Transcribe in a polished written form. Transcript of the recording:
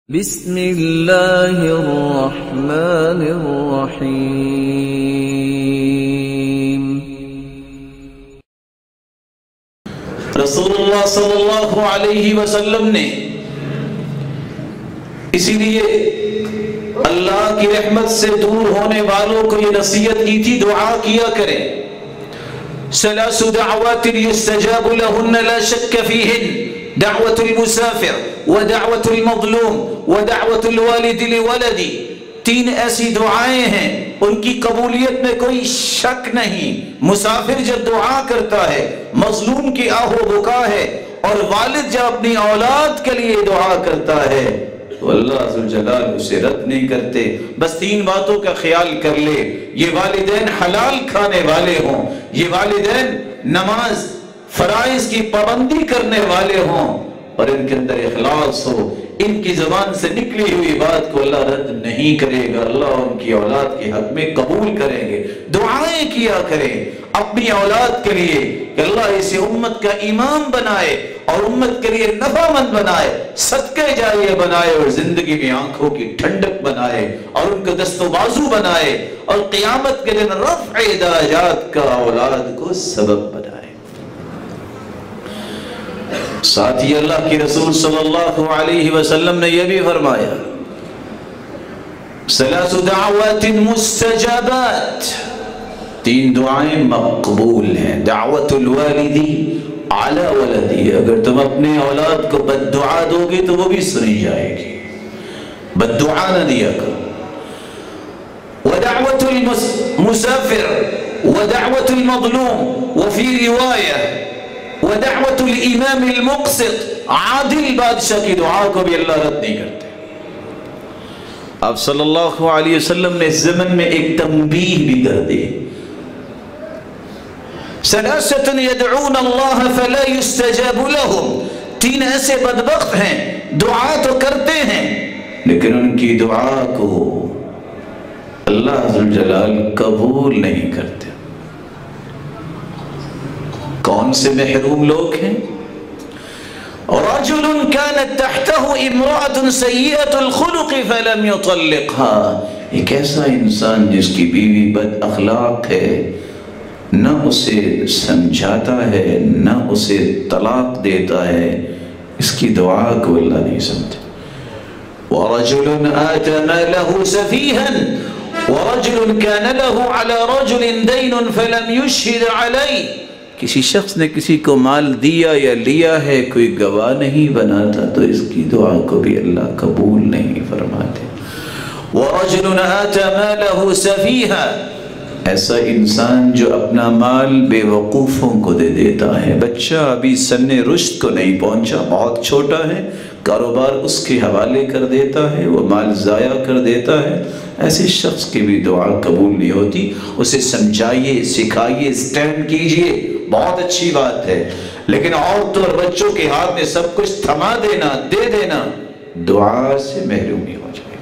بسم اللہ الرحمن الرحیم۔ رسول اللہ صلی اللہ علیہ وسلم نے اسی لیے اللہ کی رحمت سے دور ہونے والوں کو یہ نصیحت کی تھی، دعا کیا کریں۔ ثلاث دعوات يستجاب لهن لا شك فيهن، دعوة المسافر ودعوة المظلوم ودعوة الوالد لولدی۔ تین ایسی دعائیں ہیں ان کی قبولیت میں کوئی شک نہیں۔ مسافر جب دعا کرتا ہے، مظلوم کی آہ و بکا ہے، اور والد جب اپنی اولاد کے لیے دعا کرتا ہے تو اللہ ذوالجلال اسے رد نہیں کرتے۔ بس تین باتوں کا خیال کر لے، یہ والدین حلال کھانے والے ہوں، یہ والدین نماز فرائض کی پابندی کرنے والے ہوں، اور ان کے اندر اخلاص ہو، ان کی زبان سے نکلی ہوئی بات کو اللہ رد نہیں کرے گا، اللہ ان کی اولاد کے حق میں قبول کریں گے۔ دعائیں کیا کریں اپنی اولاد کے لیے کہ اللہ اسے امت کا امام بنائے اور امت کے لیے نفع مند بنائے، صدقہ جاریہ بنائے، اور زندگی میں آنکھوں کی ٹھنڈک بنائے، اور ان کو دست و بازو بنائے، اور قیامت کے دن رفع درجات کا اولاد کو سبب بنائے۔ ساتھ ہی اللہ کی رسول صلی اللہ علیہ وسلم نے یہ بھی فرمایا، ثلاث دعوات مستجابات، تین دعائیں مقبول ہیں۔ دعوت الوالدی علی ولدی، اگر تم اپنے اولاد کو بد دعا دو گے تو وہ بھی سنی جائے گی، بد دعا نہ دیا کرو۔ ودعوت المسافر ودعوت المظلوم، وفی روایہ ودعوت الامام المقسط، عادل بادشاہ کی دعا کو بھی اللہ رد نہیں کرتے۔ آپ صلی اللہ علیہ وسلم نے اس زمن میں ایک تنبیہ بھی کر دی، ثلاثۃ یدعون اللہ فلا یستجاب لهم، تین ایسے بدبخت ہیں دعا تو کرتے ہیں لیکن ان کی دعا کو اللہ ذوالجلال قبول نہیں کرتے۔ کون سے محروم لوگ ہیں؟ رجل كانت تحته امرأة سيئة الخلق فلم يطلقها، ایک ایسا انسان جس کی بیوی بد اخلاق ہے، نہ اسے سمجھاتا ہے نہ اسے طلاق دیتا ہے، اس کی دعا کو اللہ نہیں سمجھتا۔ ورجل آتى ماله سفيها، ورجل كان له على رجل دين فلم يشهد عليه، کسی شخص نے کسی کو مال دیا یا لیا ہے، کوئی گواہ نہیں بناتا، تو اس کی دعا کو بھی اللہ قبول نہیں فرماتے۔ وَرَجُلٌ آتَى مَالَهُ سَفِيهًا، ایسا انسان جو اپنا مال بے وقوفوں کو دے دیتا ہے، بچہ ابھی سن رشد کو نہیں پہنچا، بہت چھوٹا ہے، کاروبار اس کے حوالے کر دیتا ہے، وہ مال ضائع کر دیتا ہے، ایسے شخص کی بھی دعا قبول نہیں ہوتی۔ اسے سمجھائیے، سکھائیے، سٹینڈ کیجئے، بہت اچھی بات ہے، لیکن عورتوں اور بچوں کے ہاتھ میں سب کچھ تھما دینا، دے دینا، دعا سے محرومی ہو جائے۔